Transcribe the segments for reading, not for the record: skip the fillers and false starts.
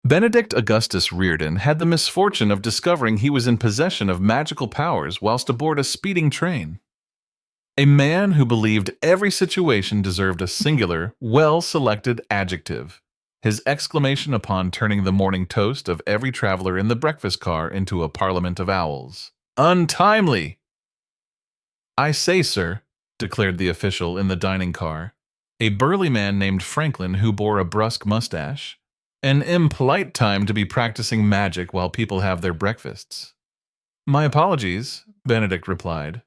Benedict Augustus Reardon had the misfortune of discovering he was in possession of magical powers whilst aboard a speeding train. A man who believed every situation deserved a singular, well-selected adjective. His exclamation upon turning the morning toast of every traveler in the breakfast car into a parliament of owls. Untimely! I say, sir, declared the official in the dining car, a burly man named Franklin who bore a brusque mustache. An impolite time to be practicing magic while people have their breakfasts. My apologies, Benedict replied.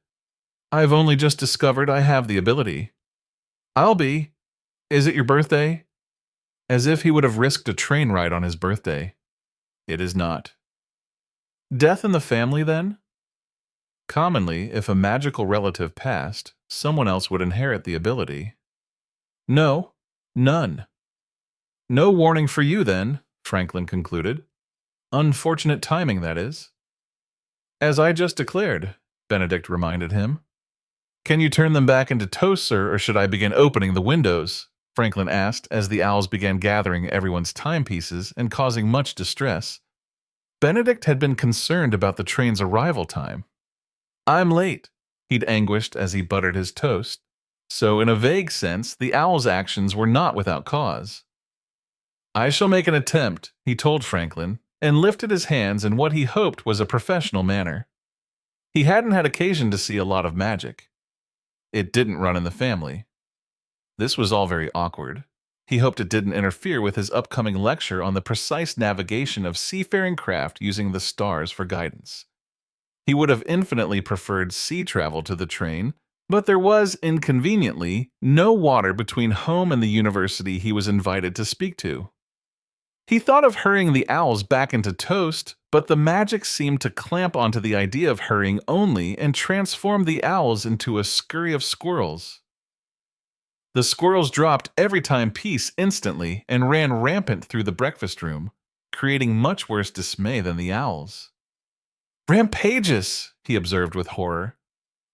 I've only just discovered I have the ability. I'll be. Is it your birthday? As if he would have risked a train ride on his birthday. It is not. Death in the family, then? Commonly, if a magical relative passed, someone else would inherit the ability. No, none. No warning for you, then, Franklin concluded. Unfortunate timing, that is. As I just declared, Benedict reminded him. Can you turn them back into toast, sir, or should I begin opening the windows? Franklin asked as the owls began gathering everyone's timepieces and causing much distress. Benedict had been concerned about the train's arrival time. I'm late, he'd anguished as he buttered his toast. So, in a vague sense, the owl's actions were not without cause. I shall make an attempt, he told Franklin, and lifted his hands in what he hoped was a professional manner. He hadn't had occasion to see a lot of magic. It didn't run in the family. This was all very awkward. He hoped it didn't interfere with his upcoming lecture on the precise navigation of seafaring craft using the stars for guidance. He would have infinitely preferred sea travel to the train, but there was, inconveniently, no water between home and the university he was invited to speak to. He thought of hurrying the owls back into toast, but the magic seemed to clamp onto the idea of hurrying only and transform the owls into a scurry of squirrels. The squirrels dropped every timepiece instantly and ran rampant through the breakfast room, creating much worse dismay than the owls. Rampageous, he observed with horror.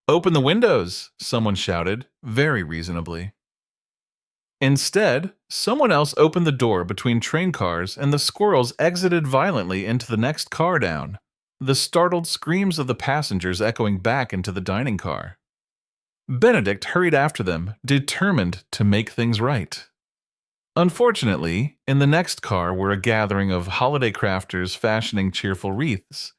Open the windows, someone shouted, very reasonably. Instead, someone else opened the door between train cars and the squirrels exited violently into the next car down, the startled screams of the passengers echoing back into the dining car. Benedict hurried after them, determined to make things right. Unfortunately, in the next car were a gathering of holiday crafters fashioning cheerful wreaths,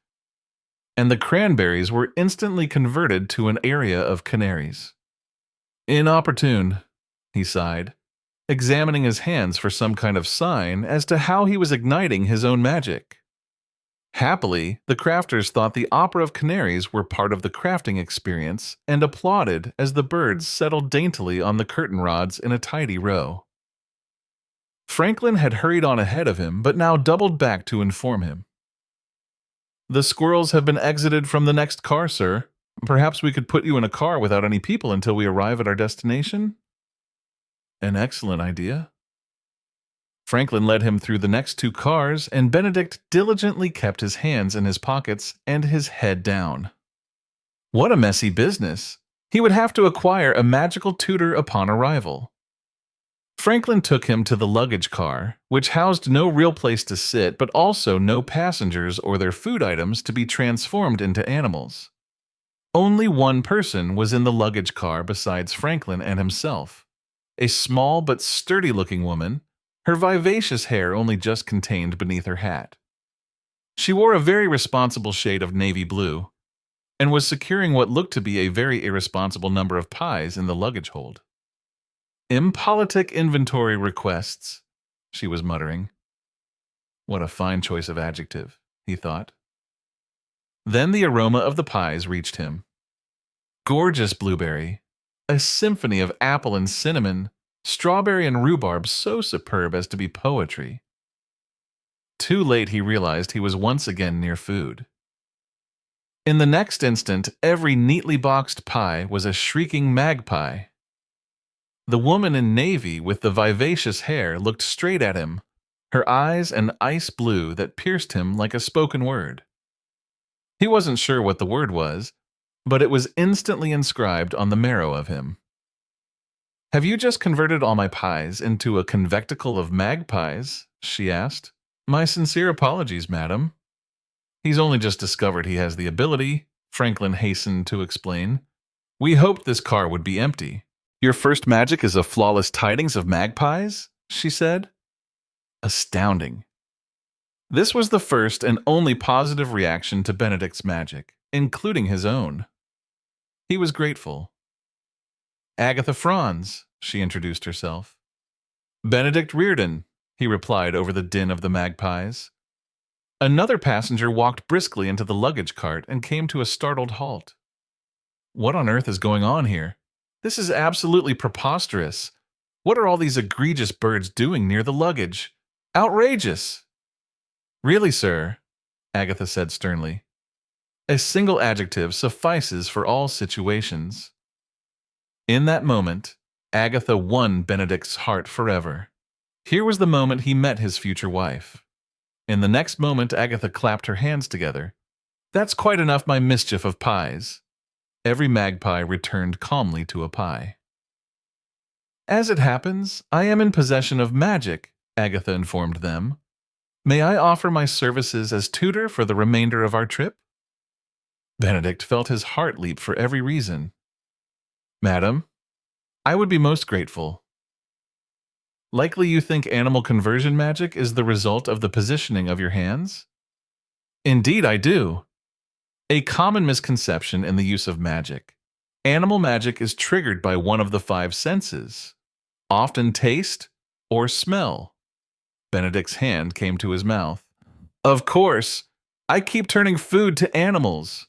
and the cranberries were instantly converted to an area of canaries. Inopportune, he sighed, examining his hands for some kind of sign as to how he was igniting his own magic. Happily, the crafters thought the opera of canaries were part of the crafting experience and applauded as the birds settled daintily on the curtain rods in a tidy row. Franklin had hurried on ahead of him, but now doubled back to inform him. The squirrels have been exited from the next car, sir. Perhaps we could put you in a car without any people until we arrive at our destination? An excellent idea. Franklin led him through the next two cars, and Benedict diligently kept his hands in his pockets and his head down. What a messy business! He would have to acquire a magical tutor upon arrival. Franklin took him to the luggage car, which housed no real place to sit, but also no passengers or their food items to be transformed into animals. Only one person was in the luggage car besides Franklin and himself. A small but sturdy-looking woman, her vivacious hair only just contained beneath her hat. She wore a very responsible shade of navy blue, and was securing what looked to be a very irresponsible number of pies in the luggage hold. Impolitic inventory requests, she was muttering. What a fine choice of adjective, he thought. Then the aroma of the pies reached him. Gorgeous blueberry, a symphony of apple and cinnamon, strawberry and rhubarb so superb as to be poetry. Too late he realized he was once again near food. In the next instant, every neatly boxed pie was a shrieking magpie. The woman in navy with the vivacious hair looked straight at him, her eyes an ice blue that pierced him like a spoken word. He wasn't sure what the word was, but it was instantly inscribed on the marrow of him. Have you just converted all my pies into a convecticle of magpies? She asked. My sincere apologies, madam. He's only just discovered he has the ability, Franklin hastened to explain. We hoped this car would be empty. Your first magic is a flawless tidings of magpies? She said. Astounding. This was the first and only positive reaction to Benedict's magic, including his own. He was grateful. Agatha Franz, she introduced herself. Benedict Reardon, he replied over the din of the magpies. Another passenger walked briskly into the luggage cart and came to a startled halt. What on earth is going on here? This is absolutely preposterous. What are all these egregious birds doing near the luggage? Outrageous! Really, sir, Agatha said sternly. A single adjective suffices for all situations. In that moment, Agatha won Benedict's heart forever. Here was the moment he met his future wife. In the next moment, Agatha clapped her hands together. That's quite enough, my mischief of pies. Every magpie returned calmly to a pie. As it happens, I am in possession of magic, Agatha informed them. May I offer my services as tutor for the remainder of our trip? Benedict felt his heart leap for every reason. Madam, I would be most grateful. Likely you think animal conversion magic is the result of the positioning of your hands? Indeed I do. A common misconception in the use of magic. Animal magic is triggered by one of the 5 senses, often taste or smell. Benedict's hand came to his mouth. Of course, I keep turning food to animals.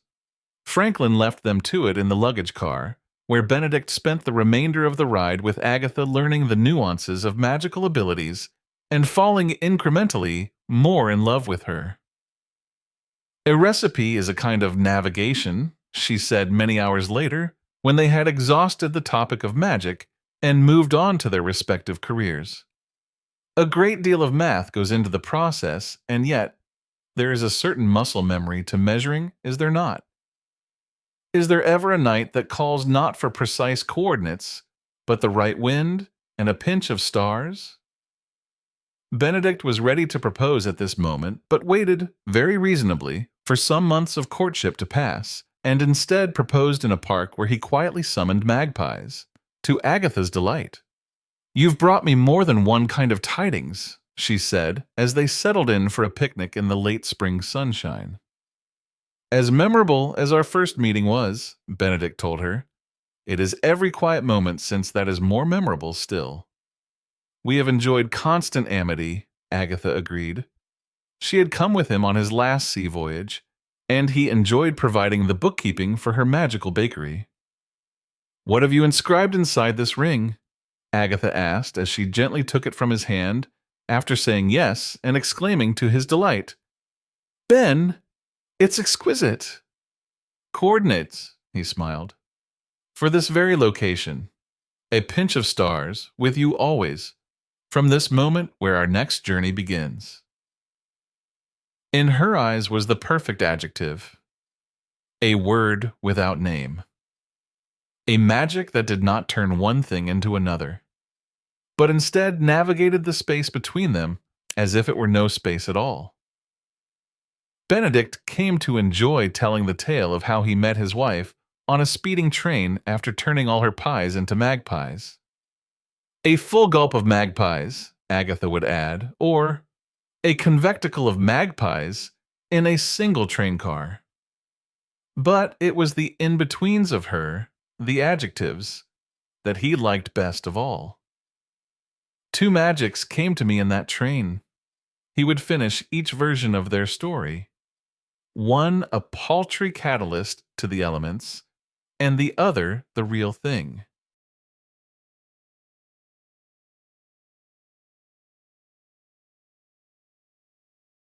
Franklin left them to it in the luggage car, where Benedict spent the remainder of the ride with Agatha learning the nuances of magical abilities and falling incrementally more in love with her. A recipe is a kind of navigation, she said many hours later, when they had exhausted the topic of magic and moved on to their respective careers. A great deal of math goes into the process, and yet there is a certain muscle memory to measuring, is there not? Is there ever a night that calls not for precise coordinates, but the right wind and a pinch of stars? Benedict was ready to propose at this moment, but waited, very reasonably, for some months of courtship to pass, and instead proposed in a park where he quietly summoned magpies, to Agatha's delight. You've brought me more than one kind of tidings, she said, as they settled in for a picnic in the late spring sunshine. As memorable as our first meeting was, Benedict told her, it is every quiet moment since that is more memorable still. We have enjoyed constant amity, Agatha agreed. She had come with him on his last sea voyage, and he enjoyed providing the bookkeeping for her magical bakery. What have you inscribed inside this ring? Agatha asked as she gently took it from his hand, after saying yes and exclaiming to his delight, Ben, it's exquisite. Coordinates, he smiled. For this very location, a pinch of stars, with you always, from this moment where our next journey begins. In her eyes was the perfect adjective, a word without name. A magic that did not turn one thing into another, but instead navigated the space between them as if it were no space at all. Benedict came to enjoy telling the tale of how he met his wife on a speeding train after turning all her pies into magpies. A full gulp of magpies, Agatha would add, or a convecticle of magpies in a single train car. But it was the in-betweens of her, the adjectives, that he liked best of all. 2 magics came to me in that train. He would finish each version of their story. One a paltry catalyst to the elements, and the other the real thing.